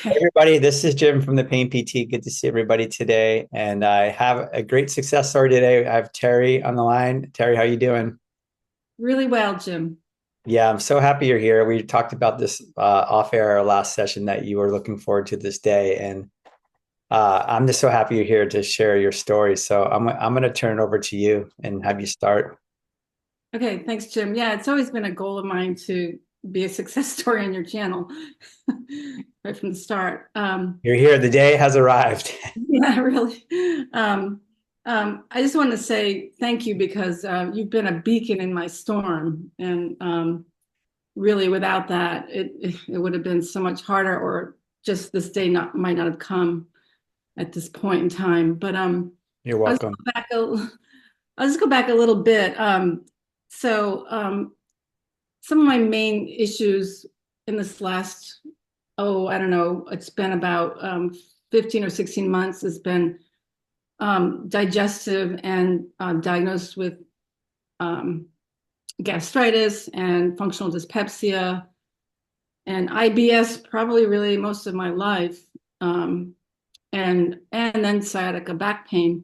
Hey Okay, everybody, this is Jim from the Pain PT. Good to see everybody today. And I have a great success story today. I have Terry on the line. Terry, how you doing? really well, Jim. Yeah, I'm so happy you're here. We talked about this off air last session that you were looking forward to this day, and I'm just so happy you're here to share your story. So I'm going to turn it over to you and have you start. Okay, thanks, Jim. Yeah, it's always been a goal of mine to be a success story on your channel right from the start. You're here. The day has arrived. Yeah, really. Um, I just want to say thank you because you've been a beacon in my storm, and really, without that, it would have been so much harder, or just this day might not have come at this point in time. But You're I'll just welcome. go back a, I'll just go back a little bit. So some of my main issues in this last, I don't know, it's been about 15 or 16 months, has been digestive and diagnosed with um, gastritis and functional dyspepsia and IBS probably really most of my life, um, and then sciatica back pain.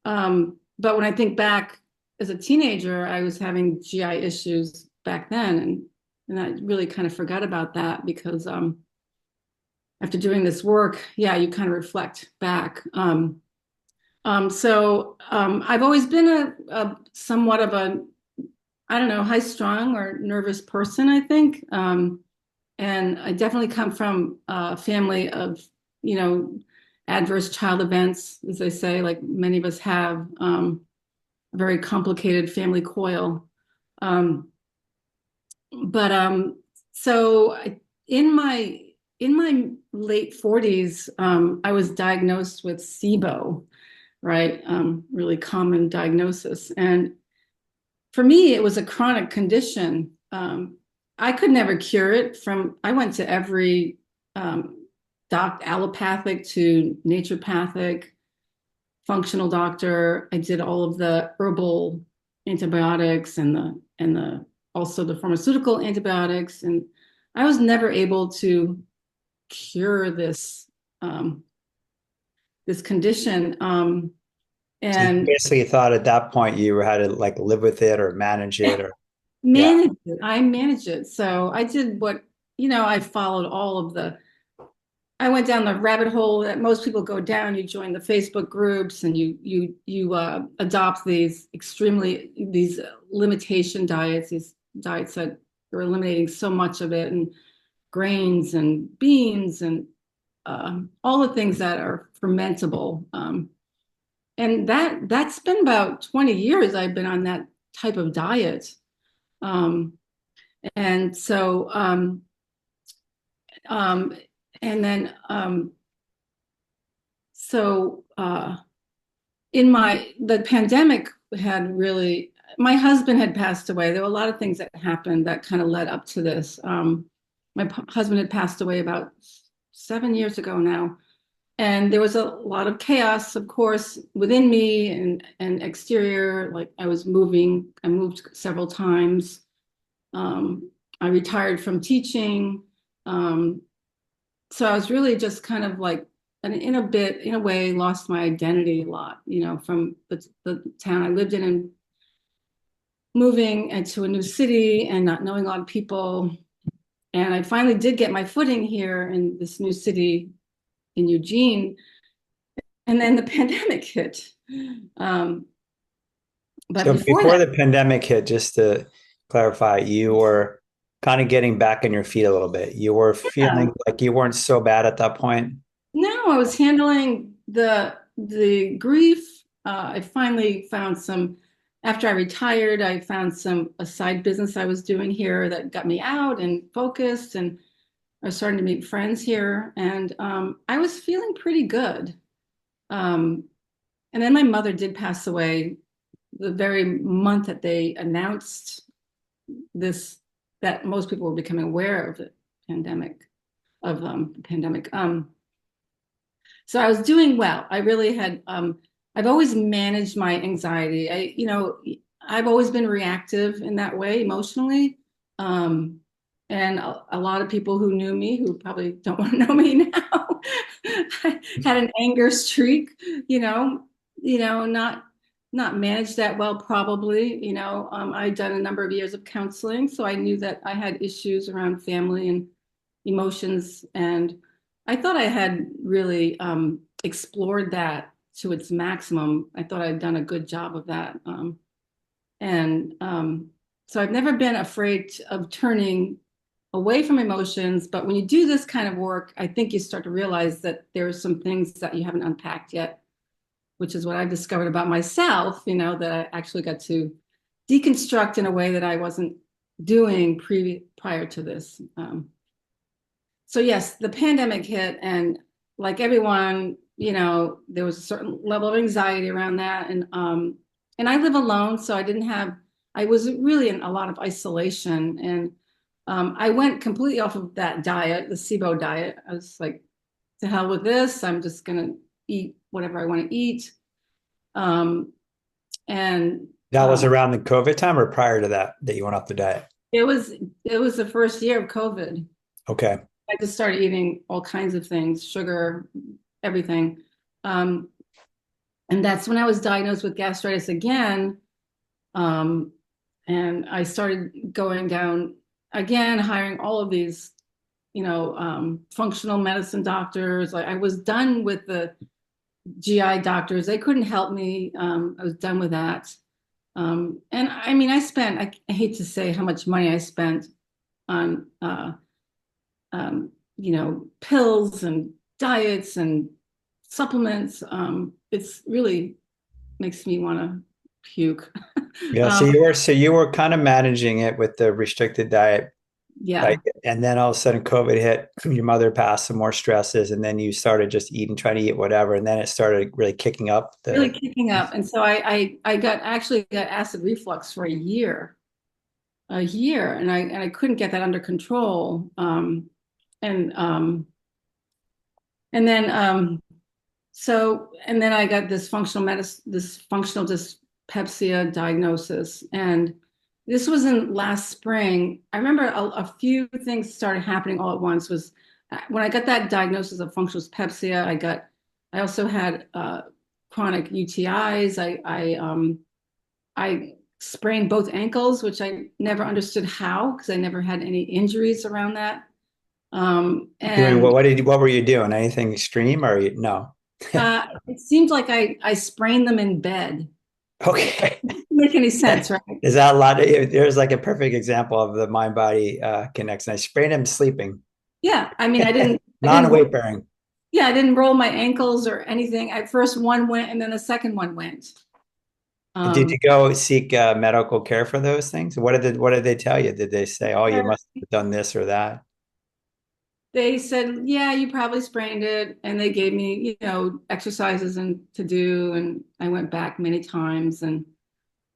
But when I think back as a teenager, I was having GI issues back then, and I really kind of forgot about that because after doing this work, yeah, you kind of reflect back. I've always been a somewhat of a, I don't know, high strung or nervous person, I think. And I definitely come from a family of, you know, adverse child events, as they say, like many of us have. A very complicated family coil. Um, but so in my in my late 40s, I was diagnosed with SIBO, right? Really common diagnosis. And for me, it was a chronic condition. I could never cure it. I went to every allopathic to naturopathic, functional doctor. I did all of the herbal antibiotics and the also the pharmaceutical antibiotics, and I was never able to cure um, this condition. So you And basically thought at that point you had to like live with it or manage it or yeah. manage it. I managed it. So I did what, I followed all of I went down the rabbit hole that most people go down. You join the Facebook groups and you adopt these limitation diets, these diets that are eliminating so much of it, and grains and beans and all the things that are fermentable. And that's been about 20 years I've been on that type of diet. Um, and so um, and then so in the pandemic had really, my husband had passed away. There were a lot of things that happened that kind of led up to this. My husband had passed away about 7 years ago now. And there was a lot of chaos, of course, within me and exterior. Like I moved several times. Um, I retired from teaching. Um, so I was really just kind of like, and in a way, lost my identity a lot, from the town I lived in and moving into a new city and not knowing a lot of people. And I finally did get my footing here in this new city in Eugene. And then the pandemic hit. Um, but So before before that, the pandemic hit, just to clarify, you were kind of getting back on your feet a little bit. You were yeah, feeling like you weren't so bad at that point. no, I was handling the grief. I finally found after I retired, I found a side business I was doing here that got me out and focused, and I was starting to meet friends here, and I was feeling pretty good. Um, and then my mother did pass away the very month that they announced this, that most people were becoming aware of the pandemic, the pandemic. So I was doing well. I really had, I've always managed my anxiety. I've always been reactive in that way emotionally. Um, And a lot of people who knew me, who probably don't want to know me now, had an anger streak, you know, not managed that well, probably. I'd done a number of years of counseling, so I knew that I had issues around family and emotions, and I thought I had really explored that to its maximum. I thought I'd done a good job of that. And so I've never been afraid of turning away from emotions. But when you do this kind of work, I think you start to realize that there are some things that you haven't unpacked yet, which is what I've discovered about myself, that I actually got to deconstruct in a way that I wasn't doing prior to this. So yes, the pandemic hit, and like everyone, there was a certain level of anxiety around that. And I live alone, so I was really in a lot of isolation. And I went completely off of that diet, the SIBO diet. I was like, to hell with this. I'm just gonna eat whatever I want to eat. Um, and That was around the COVID time or prior to that you went off the diet? it was it was the first year of COVID. Okay. I just started eating all kinds of things, sugar, everything. Um, and that's when I was diagnosed with gastritis again. Um, and I started going down again, hiring all of these, functional medicine doctors. Like I was done with the GI doctors. They couldn't help me. I was done with that. And I mean, I hate to say how much money I spent on, pills and diets and supplements. It's really makes me want to puke. Yeah. So Um, you were kind of managing it with the restricted diet, yeah, right? And then all of a sudden COVID hit, your mother passed, some more stresses, and then you started just eating, trying to eat whatever. And then it started really kicking up really the, kicking up. And so I got acid reflux for a year, and I couldn't get that under control. And and then and then I got this functional dyspepsia diagnosis, and this was in last spring. I remember a few things started happening all at once. Was when I got that diagnosis of functional dyspepsia, I also had chronic UTIs. I sprained both ankles, which I never understood how, because I never had any injuries around that. doing And what were you doing? Anything extreme or no? it seemed like I sprained them in bed. Okay. Doesn't make any sense, right? Is that a lot? There's like a perfect example of the mind body connection. I sprained him sleeping, Yeah, I mean, I didn't, non-weight bearing. yeah, I didn't roll my ankles or anything. At first, one went, and then the second one went. Did you Um, go seek medical care for those things? What did they tell you? Did they say, "Oh, you must have done this or that"? they said, "Yeah, you probably sprained it," and they gave me, exercises and to do, and I went back many times, and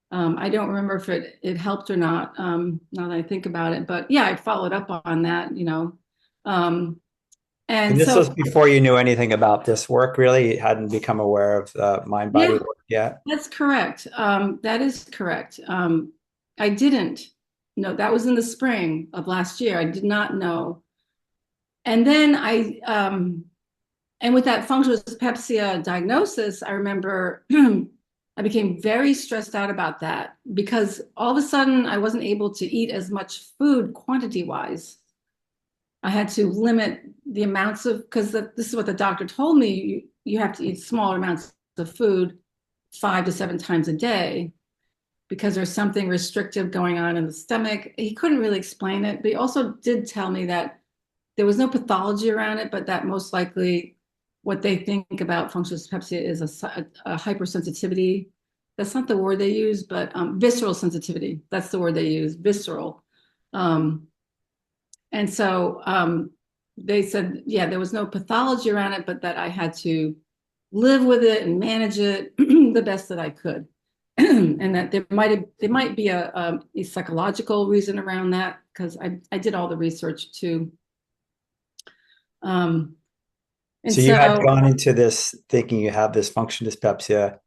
I don't remember if it helped or not. Now that I think about it, but yeah, I followed up on that. Um, And and this so was before you knew anything about this work, really? You hadn't become aware of mind body yeah, work yet? that's correct. That is correct. I didn't know that was in the spring of last year. I did not know. And then and with that functional dyspepsia diagnosis, I remember I became very stressed out about that because all of a sudden I wasn't able to eat as much food quantity wise. I had to limit the amounts of, because this is what the doctor told me, you have to eat smaller amounts of food 5 to 7 times a day because there's something restrictive going on in the stomach. He couldn't really explain it, but he also did tell me that there was no pathology around it, but that most likely what they think about functional dyspepsia is a hypersensitivity. That's not the word they use, but visceral sensitivity. That's the word they use, visceral. Um, and so they said, yeah, there was no pathology around it, but that I had to live with it and manage it the best that I could. And that there might be a psychological reason around that because I did all the research too. Um, and So you had so, gone into this thinking you have this function dyspepsia.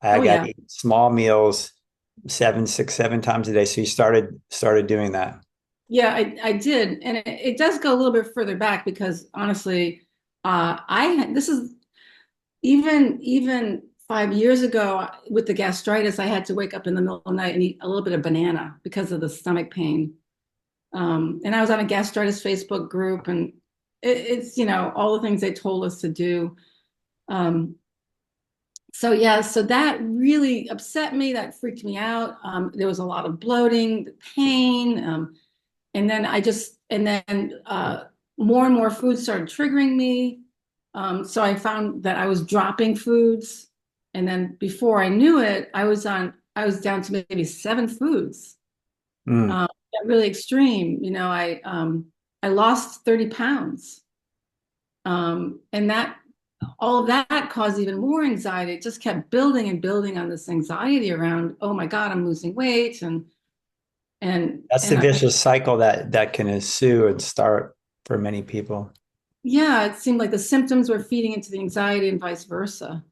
I oh got yeah, to eat small meals, 6, 7 times a day. So you started doing that. Yeah, I did, and it does go a little bit further back because honestly, this is even 5 years ago with the gastritis. I had to wake up in the middle of the night and eat a little bit of banana because of the stomach pain. And I was on a gastritis Facebook group, and it's all the things they told us to do. Um, so yeah, so that really upset me. That freaked me out. There was a lot of bloating, pain. And then more and more foods started triggering me. So I found that I was dropping foods. And then before I knew it, I was down to maybe 7 foods. Mm. Really extreme. I lost 30 pounds. And that all of that caused even more anxiety. It just kept building and building on this anxiety around, oh my God, I'm losing weight. That's the And vicious cycle that can ensue and start for many people. yeah, it seemed like the symptoms were feeding into the anxiety and vice versa,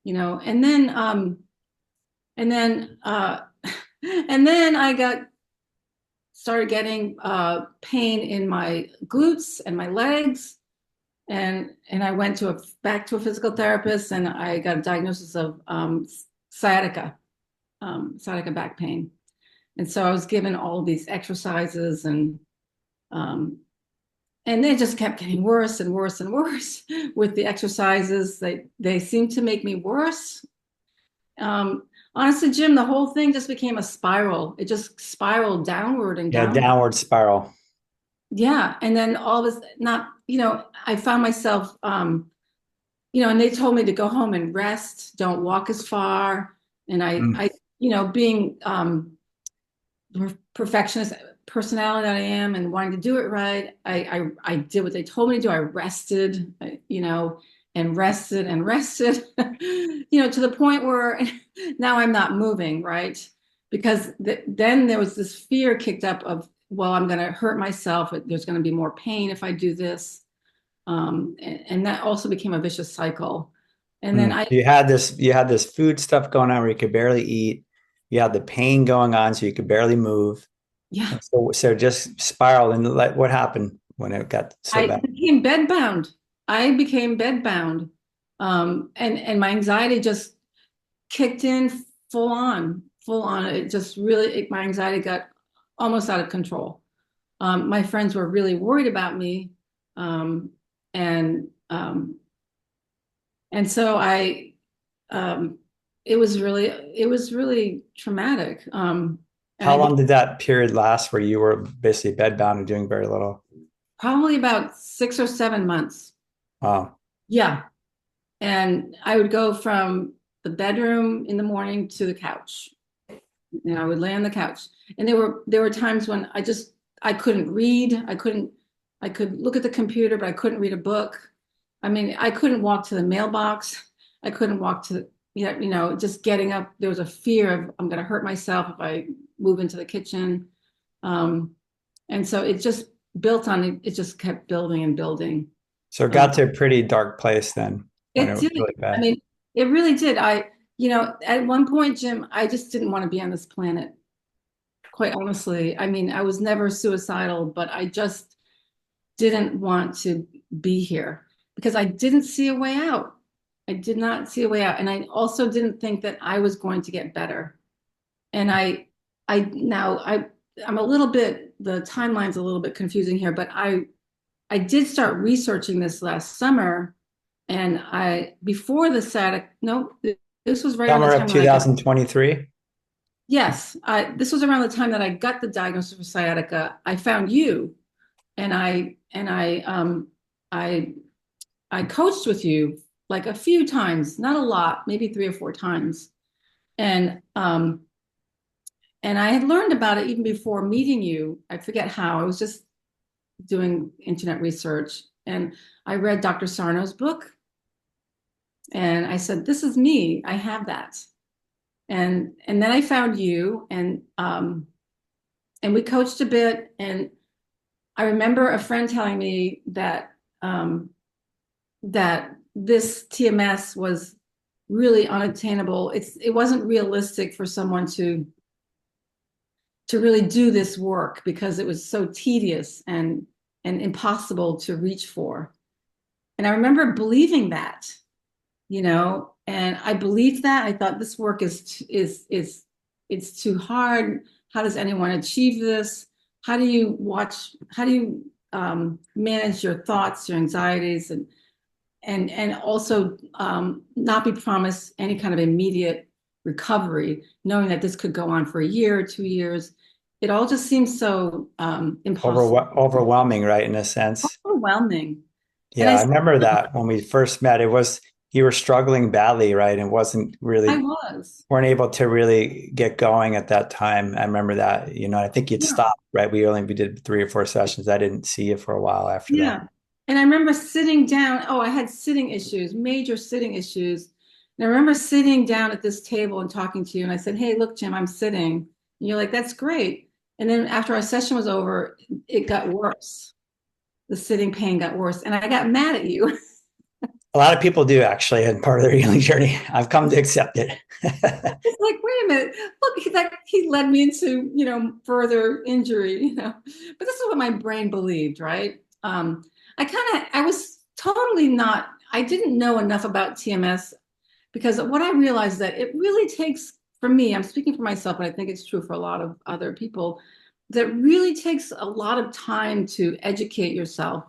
and then and then I got started getting pain in my glutes and my legs, and I went back to a physical therapist, and I got a diagnosis of sciatica, sciatica back pain. And so I was given all these exercises, um, and they just kept getting worse and worse and worse with the exercises. They seemed to make me worse. Honestly, Jim, the whole thing just became a spiral. It just spiraled downward and Yeah, downward. downward spiral. Yeah, and then all this, not, I found myself, and they told me to go home and rest, don't walk as far, and Mm. being perfectionist personality that I am and wanting to do it right, I did what they told me to do. I rested, and rested and rested, to the point where now I'm not moving, right? Because then there was this fear kicked up of, well, I'm going to hurt myself. There's going to be more pain if I do this. And that also became a vicious cycle. And then Mm. You had this food stuff going on where you could barely eat. You had the pain going on, so you could barely move. yeah, And so just spiraled. And what happened when it got so I bad? became bedbound. I became bedbound. And my anxiety just kicked in full on. It just really, my anxiety got almost out of control. My friends were really worried about me. Um, and, um, and so um, it was really traumatic. And How I long became did that period last where you were basically bedbound and doing very little? probably about 6 or 7 months. Wow. Yeah. And I would go from the bedroom in the morning to the couch. And I would lay on the couch. And there were times when I couldn't read. I could look at the computer, but I couldn't read a book. I mean, I couldn't walk to the mailbox. I couldn't walk to, just getting up. There was a fear of I'm going to hurt myself if I move into the kitchen. Um, and so it just built on it. It just kept building and building. So it Uh, got to a pretty dark place then when it it was did. really I bad. mean, it really did. At one point, Jim, I just didn't want to be on this planet. Quite honestly, I mean, I was never suicidal, but I just didn't want to be here because I didn't see a way out. I did not see a way out. And I also didn't think that I was going to get better. And I'm a little bit, the timeline's a little bit confusing here, but I did start researching this last summer. And before the SADC, no, this was right around the Summer of time that I got, 2023. yes, this was around the time that I got the diagnosis for sciatica. I found you, and I I coached with you like a few times, not a lot, maybe 3 or 4 times, and and I had learned about it even before meeting you. I forget how. I was just doing internet research, and I read Dr. Sarno's book, and I said, "This is me. I have that." And then I found you, and we coached a bit, and I remember a friend telling me that this TMS was really unattainable. It wasn't realistic for someone to really do this work because it was so tedious and impossible to reach for. And I remember believing that, and I believed that. I thought this work is it's too hard. How does anyone achieve this? How do you manage your thoughts, your anxieties, and also not be promised any kind of immediate recovery, knowing that this could go on for a year or 2 years. It all just seems so impossible, Overwhelming, right? In a sense. overwhelming. And Yeah, I remember that when we first met, it was you were struggling badly, right? And wasn't I really was, weren't able to really get going at that time. I remember that, I think you'd yeah, stopped, right? We did 3 or 4 sessions. I didn't see you for a while after that. yeah. And I remember sitting down. Oh, I had sitting issues, major sitting issues. And I remember sitting down at this table and talking to you. And I said, "Hey, look, Jim, I'm sitting." And you're like, "That's great." And then after our session was over, it got worse. The sitting pain got worse, and I got mad at you. A lot of people do actually, and part of their healing journey. I've come to accept it. It's like, wait a minute, look, he led me into, further injury, But this is what my brain believed, right? I was totally not, I didn't know enough about TMS because what I realized that it really takes, for me, I'm speaking for myself, but I think it's true for a lot of other people, that really takes a lot of time to educate yourself,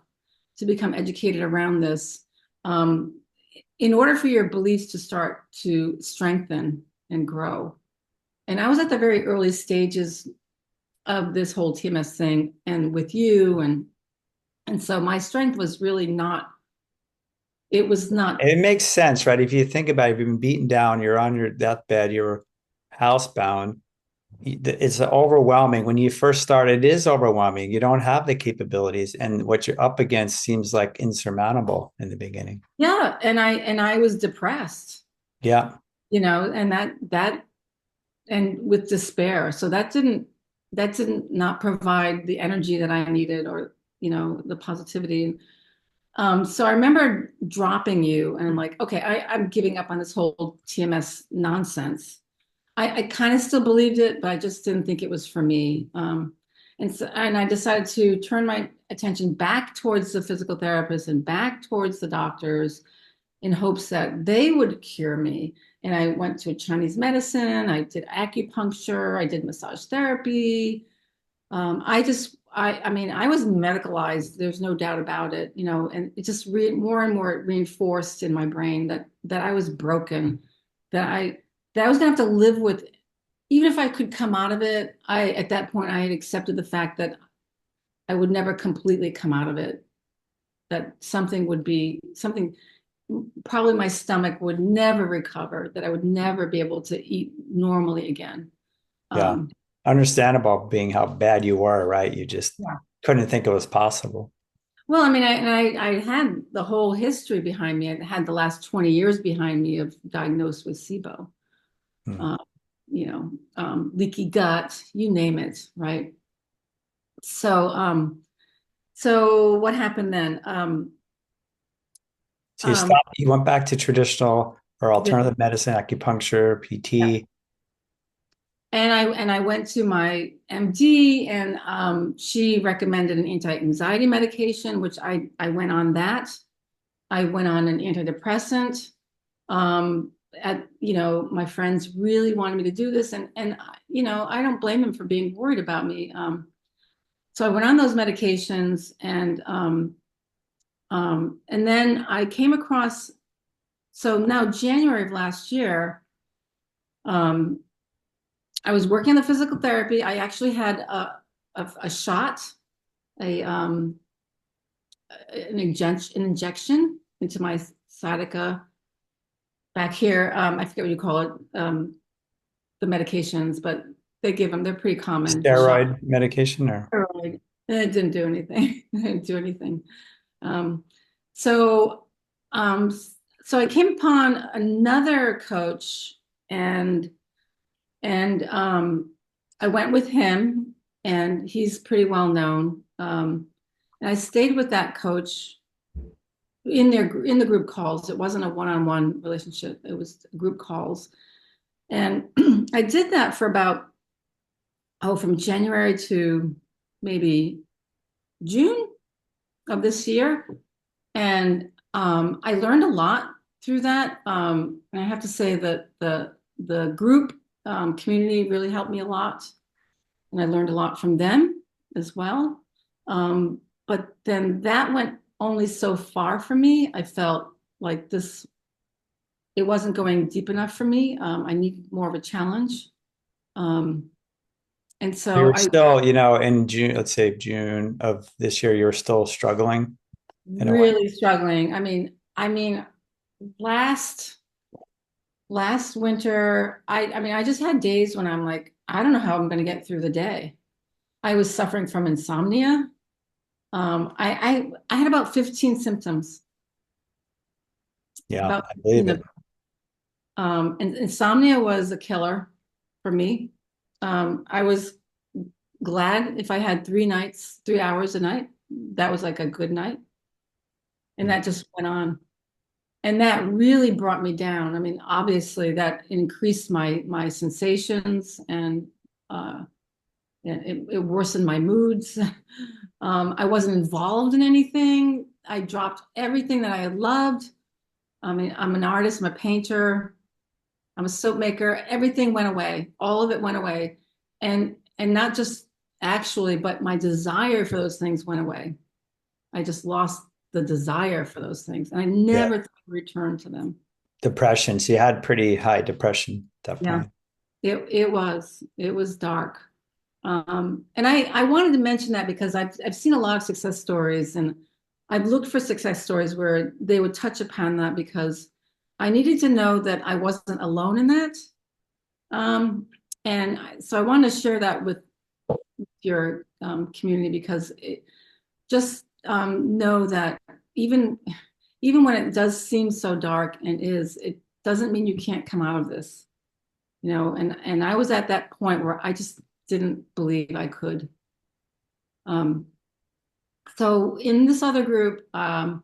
to become educated around this. Um, in order for your beliefs to start to strengthen and grow. And I was at the very early stages of this whole TMS thing and with you and so my strength was really not, it was not. It makes sense, right? If you think about it, you've been beaten down, you're on your deathbed, you're housebound. It's overwhelming. When you first start, it is overwhelming. You don't have the capabilities, and what you're up against seems like insurmountable in the beginning. Yeah, and I was depressed, Yeah, and that and with despair. So that didn't not provide the energy that I needed or the positivity. So I remember dropping you and I'm like, okay, I'm giving up on this whole TMS nonsense. I kind of still believed it, but I just didn't think it was for me. And I decided to turn my attention back towards the physical therapist and back towards the doctors in hopes that they would cure me. And I went to Chinese medicine, I did acupuncture, I did massage therapy. I mean, I was medicalized. There's no doubt about it, and it just more and more reinforced in my brain that I was broken, that I was gonna have to live with, even if I could come out of it. At that point, I had accepted the fact that I would never completely come out of it, that something, probably my stomach would never recover, that I would never be able to eat normally again. yeah. Um, Understandable being how bad you were, right? You just yeah. couldn't think it was possible. Well, I mean, I had the whole history behind me. I had the last 20 years behind me of diagnosed with SIBO, Hmm. uh, leaky gut, you name it, right? So, so what happened then? So you Um, stopped, you went back to traditional or yeah, alternative medicine, acupuncture, PT. and I went to my MD, and she recommended an anti-anxiety medication, which I went on that. I went on an antidepressant. Um, my friends really wanted me to do this, and I don't blame them for being worried about me. So I went on those medications, and then I came across. So now January of last year, um, I was working on the physical therapy. I actually had a shot, a an injection into my sciatica back here. I forget what you call it, the medications, but they give them. They're pretty common. Shot Steroid medication or steroid, and it didn't do anything. It didn't do anything. Um, so, um, so I came upon another coach, and and I went with him, and he's pretty well known. And I stayed with that coach in the group calls. It wasn't a one-on-one relationship. It was group calls. And I did that for about oh, from January to maybe June of this year. And I learned a lot through that. And I have to say that the group community really helped me a lot. And I learned a lot from them as well. But then that went only so far for me. I felt like it wasn't going deep enough for me. I needed more of a challenge. Um, and You so were I still, in June, let's say June of this year, you were still struggling in a way. really struggling. I mean, last last winter, I mean, I just had days when I'm like, I don't know how I'm going to get through the day. I was suffering from insomnia. I had about 15 symptoms. Yeah, About I believe 15 of it. and insomnia was a killer for me. I was glad if I had 3 nights, 3 hours a night. That was like a good night. And Mm. that just went on. And that really brought me down. I mean, obviously that increased my sensations uh, and it worsened my moods. I wasn't involved in anything. I dropped everything that I had loved. I mean, I'm an artist, I'm a painter, I'm a soap maker. Everything went away. All of it went away. And not just actually, but my desire for those things went away. I just lost the desire for those things. And I Yeah. never thought I'd return to them. Depression. So you had pretty high depression at that Yeah, point. it was dark. And I wanted to mention that because I've seen a lot of success stories and I've looked for success stories where they would touch upon that because I needed to know that I wasn't alone in that. Um, so I wanted to share that with your community because just know that even even when it does seem so dark and it doesn't mean you can't come out of this, and I was at that point where I just didn't believe I could. Um, so in this other group, I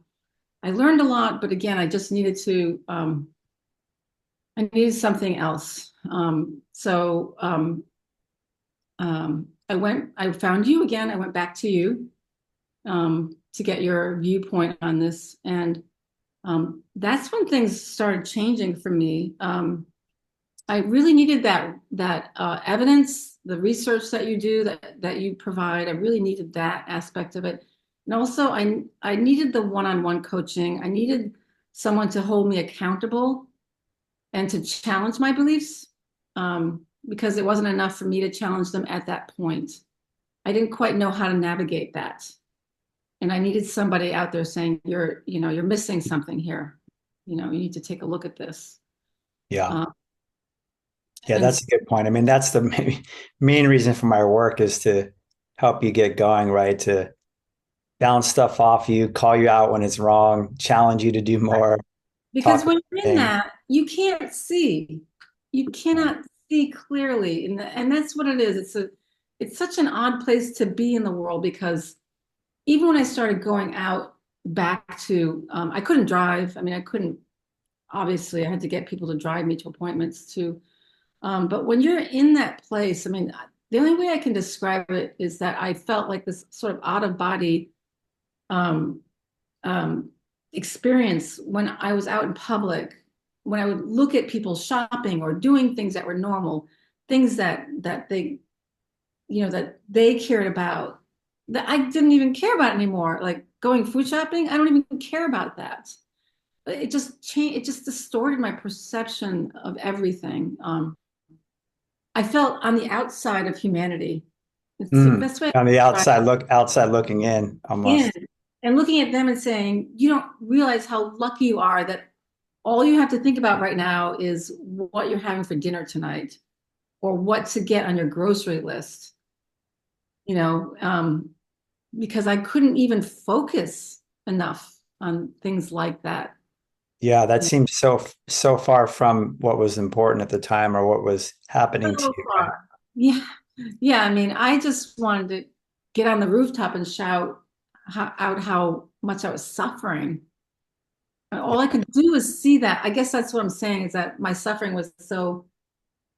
learned a lot, but again, I needed something else. I found you again. I went back to you to get your viewpoint on this, and that's when things started changing for me. I really needed that evidence, the research that you do, that you provide. I really needed that aspect of it. And also I needed the one-on-one coaching. I needed someone to hold me accountable and to challenge my beliefs, because it wasn't enough for me to challenge them at that point. I didn't quite know how to navigate that. And I needed somebody out there saying, you're missing something here. You need to take a look at this. Yeah. Uh, Yeah, and that's a good point. I mean, that's the main reason for my work is to help you get going, right? To bounce stuff off you, call you out when it's wrong, challenge you to do more, Because talk when about you're in things. that, you can't see. You cannot see clearly. And that's what it is. It's such an odd place to be in the world because even when I started going out back to, I couldn't drive. I mean, I couldn't, obviously, I had to get people to drive me to appointments too. But when you're in that place, I mean, the only way I can describe it is that I felt like this sort of out of body um, um, experience when I was out in public, when I would look at people shopping or doing things that were normal, things that they cared about, that I didn't even care about anymore. Like going food shopping, I don't even care about that. It just changed. It just distorted my perception of everything. I felt on the outside of humanity. It's the Mm. best way I On can the describe outside looking in it. almost. And looking at them and saying, you don't realize how lucky you are that all you have to think about right now is what you're having for dinner tonight or what to get on your grocery list, you know, because I couldn't even focus enough on things like that. Yeah, that You know, seems so far from what was important at the time or what was happening to so you, right? far. Yeah. Yeah. I mean, I just wanted to get on the rooftop and shout out how much I was suffering. And all I could do was see that. I guess that's what I'm saying is that my suffering was so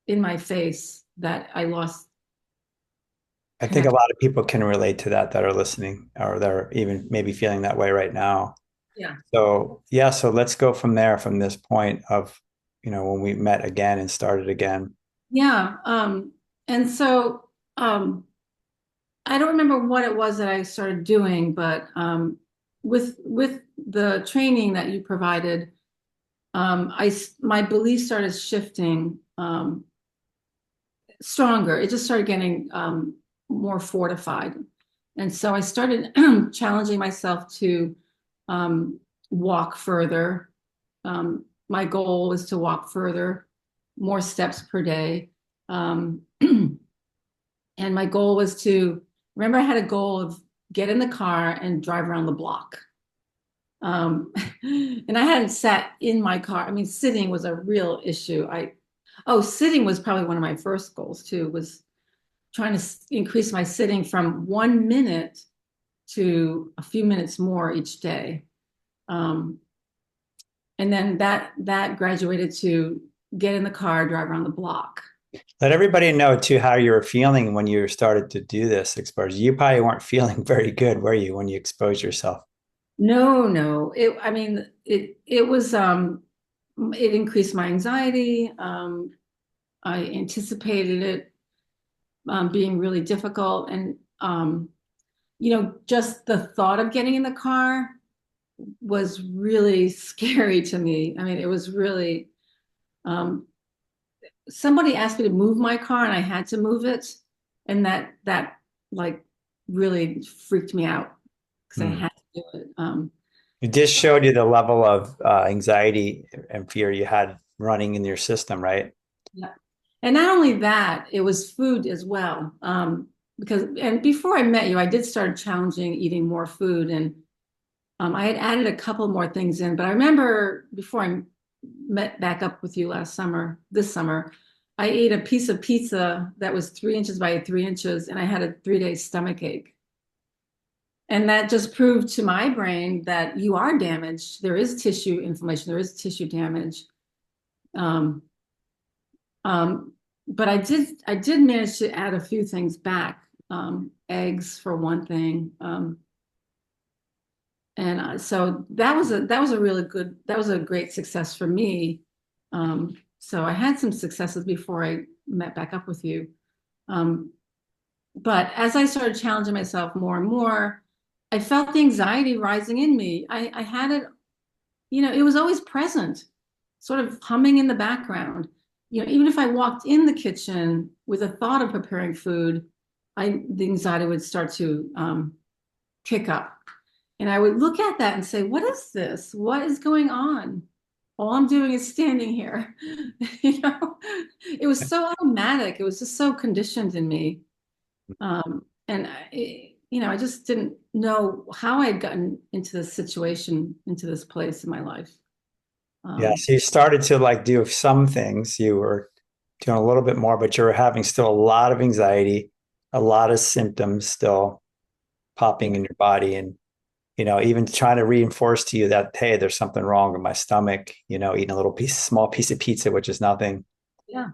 in my face that I lost. I think a lot of people can relate to that are listening or they're even maybe feeling that way right now. Yeah. So yeah, so let's go from there, from this point of, when we met again and started again. Yeah. And so I don't remember what it was that I started doing, but with the training that you provided, my beliefs started shifting stronger. It just started getting more fortified. And so I started challenging myself to um, walk further. My goal was to walk further, more steps per day. And my goal was to remember, I had a goal of get in the car and drive around the block. And I hadn't sat in my car. I mean, sitting was a real issue. Sitting was probably one of my first goals too, was trying to increase my sitting from 1 minute to a few minutes more each day. Um, and then that graduated to get in the car, drive around the block. Let everybody know too how you were feeling when you started to do this exposure. You probably weren't feeling very good, were you, when you exposed yourself? No, no. I mean, it was it increased my anxiety. I anticipated it being really difficult, and just the thought of getting in the car was really scary to me. I mean, it was really um, somebody asked me to move my car, and I had to move it, and that like really freaked me out because I Hmm. had to do it. It just showed you the level of anxiety and fear you had running in your system, right? Yeah. And not only that, it was food as well. And before I met you, I did start challenging eating more food, and I had added a couple more things in. But I remember before I met back up with you this summer, I ate a piece of pizza that was 3 inches by 3 inches, and I had a 3 day stomach ache. And that just proved to my brain that you are damaged. There is tissue inflammation, there is tissue damage. Um, Um, but I did manage to add a few things back. Eggs for one thing. And so that was a great success for me. So I had some successes before I met back up with you. Um, but as I started challenging myself more and more, I felt the anxiety rising in me. I had it, it was always present, sort of humming in the background. Even if I walked in the kitchen with a thought of preparing food, the anxiety would start to kick up. And I would look at that and say, what is this? What is going on? All I'm doing is standing here. you know, it was so automatic. It was just so conditioned in me. And I just didn't know how I'd gotten into this situation, into this place in my life. Yeah. Um, So you started to like do some things. You were doing a little bit more, but you were having still a lot of anxiety, a lot of symptoms still popping in your body. And, even trying to reinforce to you that, hey, there's something wrong with my stomach, eating a small piece of pizza, which is nothing. yeah.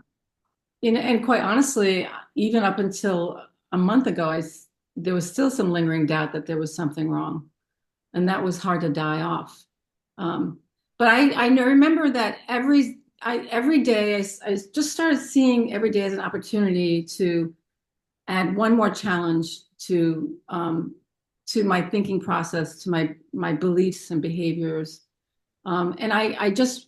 And quite honestly, even up until a month ago, there was still some lingering doubt that there was something wrong, and that was hard to die off. Um, but I remember that every day I just started seeing every day as an opportunity to add one more challenge to my thinking process, to my beliefs and behaviors. And I just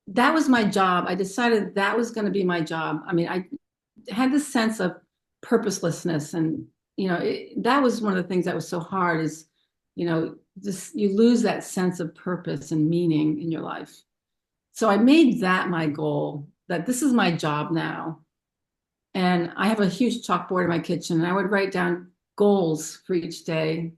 that was my job. I decided that was going to be my job. I mean, I had this sense of purposelessness, and that was one of the things that was so hard is, just you lose that sense of purpose and meaning in your life. So I made that my goal, that this is my job now. And I have a huge chalkboard in my kitchen, and I would write down goals for each day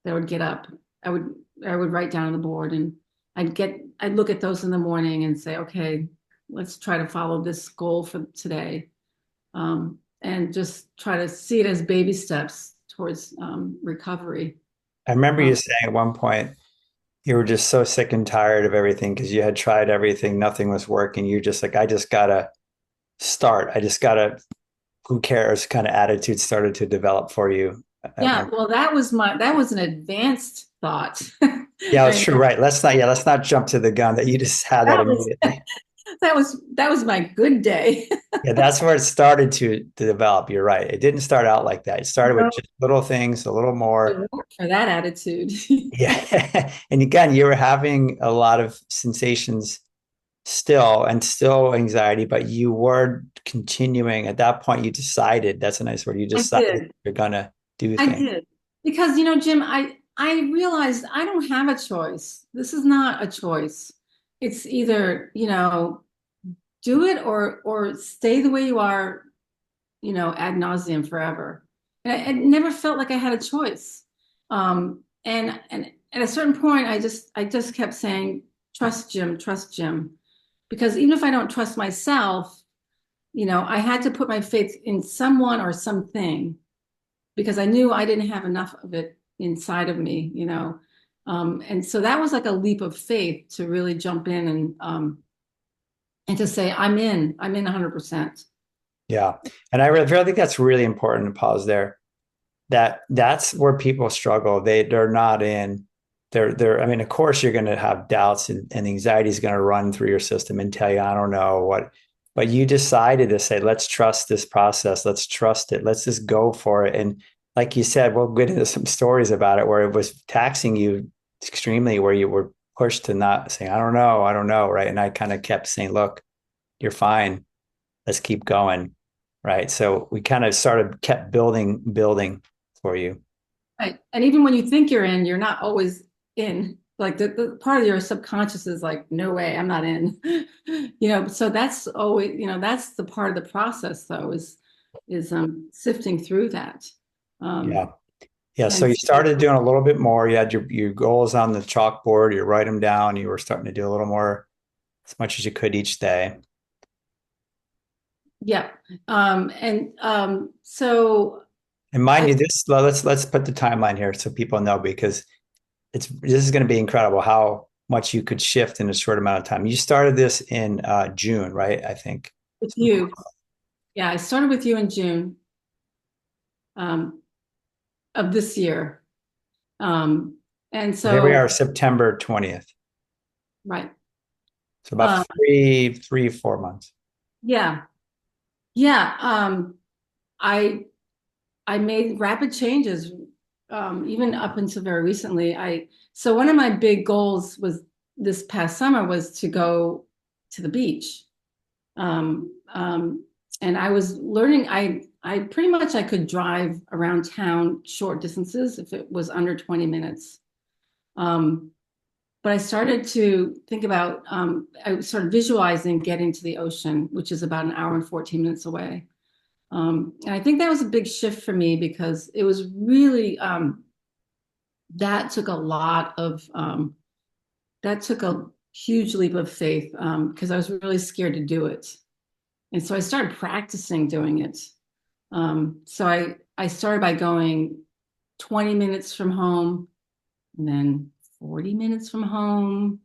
that I would get up. I would I would write down on the board, and I'd look at those in the morning and say, okay, let's try to follow this goal for today, and just try to see it as baby steps towards recovery. I remember you Um, saying at one point you were just so sick and tired of everything because you had tried everything, nothing was working. You're just like, I just gotta start. I just gotta who cares kind of attitude started to develop for you. Yeah, well, that was an advanced thought. Yeah, it's And true. Right. Let's not jump to the gun that you just had that that was immediately. that was my good day. Yeah, that's where it started to develop. You're right. It didn't start out like that. It started with No, just little things, a little it more. worked for that attitude. Yeah. And again, you were having a lot of sensations still and still anxiety, but you were continuing. At that point, you decided, that's a nice word. You I decided did. you're gonna do I things. did. Because, Jim, I realized I don't have a choice. This is not a choice. It's either, do it or stay the way you are, ad nauseum forever. And I never felt like I had a choice. And at a certain point, I just kept saying, trust Jim. Because even if I don't trust myself, I had to put my faith in someone or something because I knew I didn't have enough of it inside of me. And so that was like a leap of faith to really jump in and to say, I'm in 100%. Yeah. And I really think that's really important to pause there. That's where people struggle. They're not in they're I mean, of course you're gonna have doubts and anxiety is gonna run through your system and tell you, I don't know what, but you decided to say, let's trust this process, let's trust it, let's just go for it. And like you said, we'll get into some stories about it where it was taxing you extremely, where you were pushed to not saying, I don't know, right? And I kind of kept saying, look, you're fine, let's keep going, right? So we kind of kept building for you. Right. And even when you think you're in, you're not always in. Like the part of your subconscious is like, no way, I'm not in. So that's always, that's the part of the process though, is sifting through that. Um, Yeah. Yeah. So and you so, started doing a little bit more. You had your goals on the chalkboard, you write them down, you were starting to do a little more as much as you could each day. yeah. So And mind I, you, this let's put the timeline here so people know, because this is going to be incredible how much you could shift in a short amount of time. You started this in June, right? I think. with you, yeah, I started with you in June um, of this year. Um, and Here we are, so, September 20th. right. So about Um, 4 months. yeah. Yeah. I I made rapid changes, even up until very recently. So one of my big goals was this past summer was to go to the beach. And I was learning, I pretty much I could drive around town short distances if it was under 20 minutes. Um, but I started to think about, I started visualizing getting to the ocean, which is about an hour and 14 minutes away. And I think that was a big shift for me because it was really that took a lot of that took a huge leap of faith because I was really scared to do it, and so I started practicing doing it. So I started by going 20 minutes from home, and then 40 minutes from home,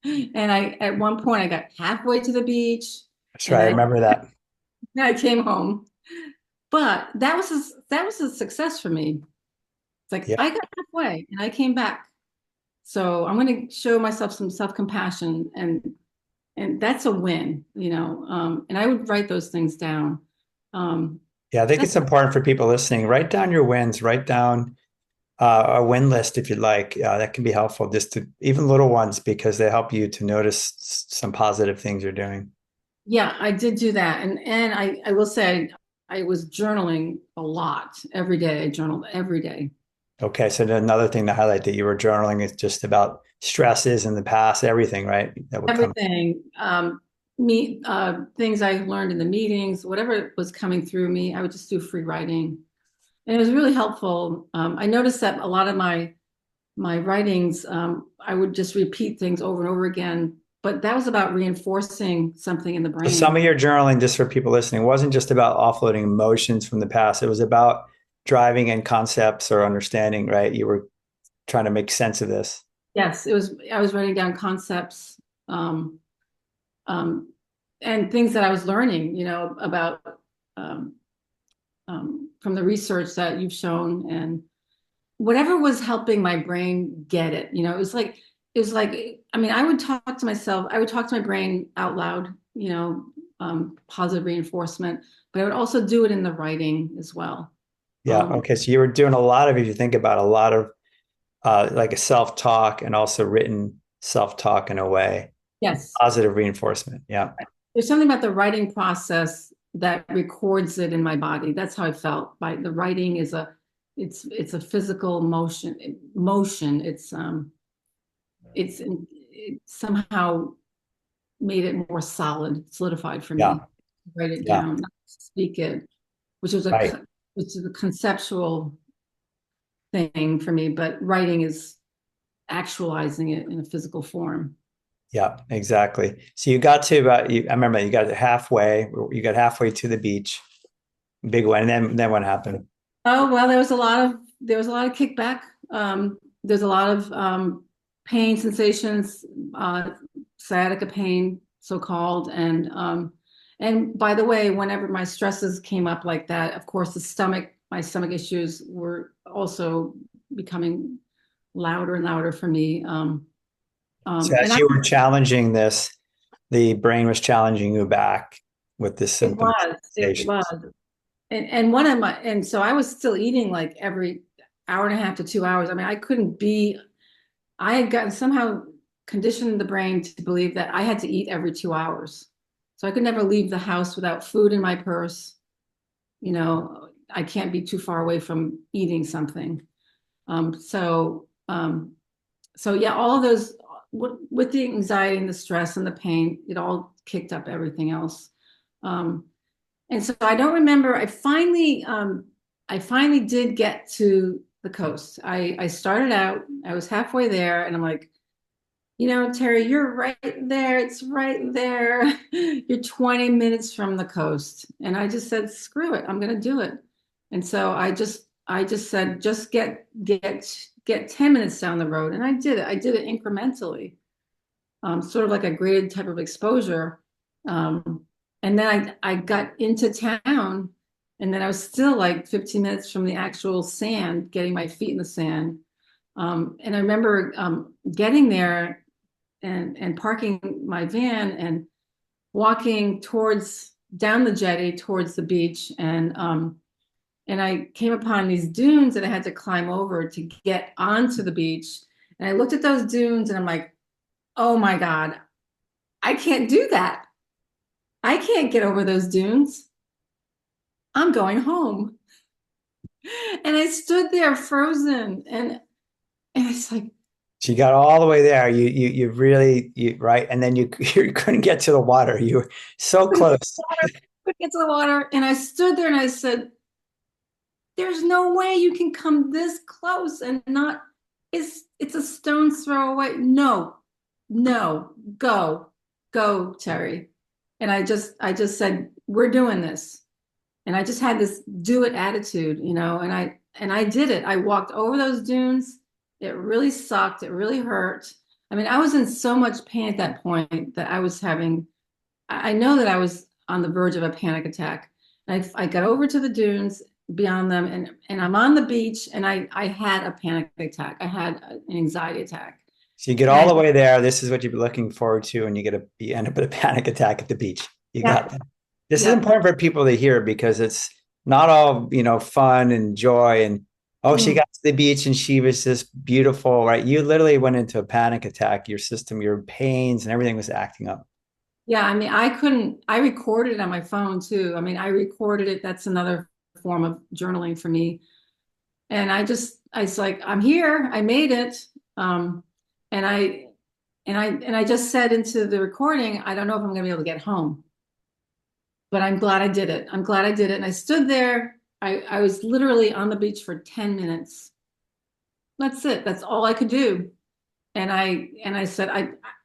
and I at one point I got halfway to the beach, That's and right. I I remember that. I came home. But that was a success for me. It's like Yeah. I got halfway and I came back. So I'm going to show myself some self-compassion and that's a win, and I would write those things down. Um, Yeah. I think that's it's important for people listening. Write down your wins, write down a win list if you'd like. That can be helpful, just to even little ones, because they help you to notice some positive things you're doing. Yeah, I did do that. And I will say I was journaling a lot every day. I journaled every day. Okay, so then another thing to highlight that you were journaling is just about stresses in the past, everything, right? That would come. Everything, things I learned in the meetings, whatever was coming through me, I would just do free writing. And it was really helpful. I noticed that a lot of my writings, I would just repeat things over and over again, but that was about reinforcing something in the So some brain. of your journaling, just for people listening, wasn't just about offloading emotions from the past. It was about driving in concepts or understanding, right? You were trying to make sense of this. Yes, it was. I was writing down concepts um, um, and things that I was learning, about. from the research that you've shown, and whatever was helping my brain get it. It was like, I mean, I would talk to myself, I would talk to my brain out loud, positive reinforcement, but I would also do it in the writing as well. Yeah. Um, Okay. So you were doing a lot of, if you think about a lot of like a self-talk and also written self-talk in a way, yes, positive reinforcement. Yeah. there's something about the writing process that records it in my body. That's how I felt. By the writing is it's a physical motion. It somehow made it more solid, solidified for Yeah. me. Write it Yeah. down, not speak it, which was Right. which is a conceptual thing for me, but writing is actualizing it in a physical form. Yeah, exactly. So you got to about I remember you got halfway to the beach, big one, and then what happened? Oh, well, there was a lot of kickback. There's a lot of pain sensations, uh, sciatica pain, so called, and by the way, whenever my stresses came up like that, of course, my stomach issues were also becoming louder and louder for me. So And as you were challenging this, the brain was challenging you back with the symptom it was, sensations. and so I was still eating like every hour and a half to 2 hours. I mean, I had gotten somehow conditioned the brain to believe that I had to eat every 2 hours. So I could never leave the house without food in my purse. I can't be too far away from eating something. Um, so, um, so yeah, all of those with the anxiety and the stress and the pain, it all kicked up everything else. Um, and so I don't remember. I finally did get to the coast. I started out. I was halfway there, and I'm like, Terry, you're right there. It's right there. You're 20 minutes from the coast. And I just said, screw it. I'm going to do it. And so I just said, just get 10 minutes down the road. And I did it. I did it incrementally, sort of like a graded type of exposure. Um, and then I got into town, and then I was still like 15 minutes from the actual sand, getting my feet in the sand. And I remember getting there and parking my van and walking towards down the jetty towards the beach, and I came upon these dunes that I had to climb over to get onto the beach. And I looked at those dunes and I'm like, oh my God, I can't do that. I can't get over those dunes. I'm going home. And I stood there frozen, and it's like, So you got all the way there. You really right, and then you you couldn't get to the water. You were so close. couldn't get to the water. And I stood there and I said, there's no way you can come this close and not, it's a stone's throw away. No, no, go, Terry. And I just said, we're doing this. And I just had this do it attitude, and I did it. I walked over those dunes. It really sucked. It really hurt. I mean, I was in so much pain at that point that I know that I was on the verge of a panic attack. I got over to the dunes beyond them, and I'm on the beach, and I had a panic attack. I had an anxiety attack. So you get all And the way there. This is what you've been looking forward to, and you end up with a panic attack at the beach. You got yeah, that. This is yeah. important for people to hear because it's not all, fun and joy and oh, she Mm. got to the beach and she was just beautiful, right? You literally went into a panic attack. Your system, your pains and everything was acting up. Yeah, I mean, I recorded it on my phone too. I mean, I recorded it. That's another form of journaling for me. And I was like, I'm here. I made it. Um, and I just said into the recording, I don't know if I'm going to be able to get home, but I'm glad I did it. I'm glad I did it. And I stood there. I was literally on the beach for 10 minutes. That's it. That's all I could do. And I said,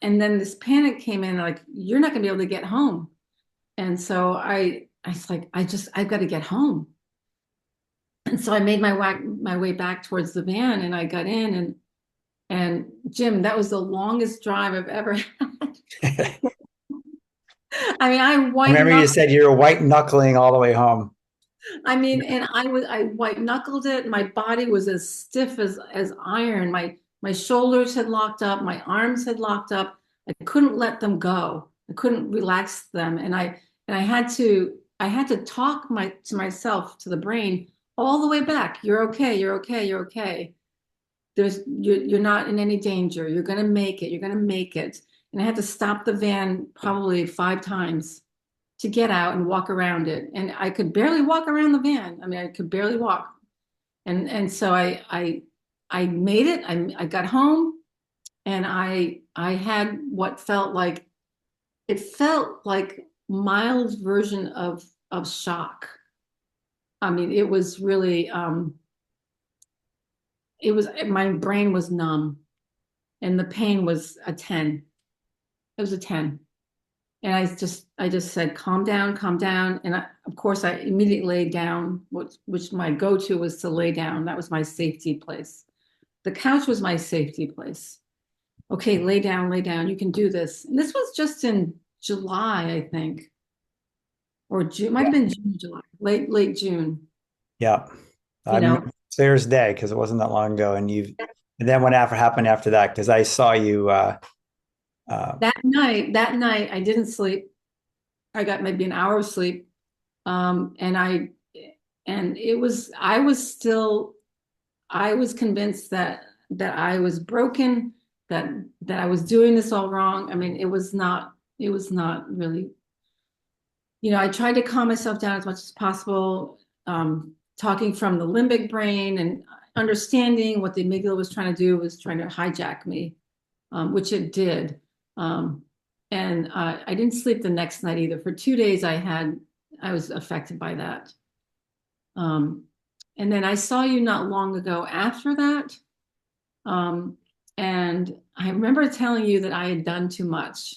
and then this panic came in, like, you're not gonna be able to get home. And so I was like, I've got to get home. And so I made my way back towards the van, and I got in, and Jim, that was the longest drive I've ever had. I I mean, I white remember you knuckled. said you were white knuckling all the way home. I mean, and I white knuckled it. My body was as stiff as iron. My shoulders had locked up, my arms had locked up. I couldn't let them go. I couldn't relax them. And I had to talk to myself, to the brain, all the way back. You're okay, you're okay, you're okay. You're not in any danger. You're gonna make it, you're gonna make it. And I had to stop the van probably 5 times to get out and walk around it. And I could barely walk around the van. I mean, I could barely walk. And so I made it. I got home and I had what felt like mild version of shock. I mean, it was really it was my brain was numb and the pain was a 10. It was a 10. And I just said, calm down. And of course, I immediately laid down, which my go-to was to lay down. That was my safety place. The couch was my safety place. Okay, lay down. You can do this. And this was just in July, I think, or June. Might have been June, July, late June. Yeah. You I'm know, clear as day because it wasn't that long ago. And then what happened after that? Because I saw you, uh, that night, I didn't sleep. I got maybe an hour of sleep. And it was, I was convinced that I was broken, that I was doing this all wrong. I mean, it was not really, I tried to calm myself down as much as possible, talking from the limbic brain and understanding what the amygdala was trying to do was trying to hijack me, which it did. Um, and I didn't sleep the next night either. For 2 days, I was affected by that. Um, and then I saw you not long ago after that. Um, and I remember telling you that I had done too much.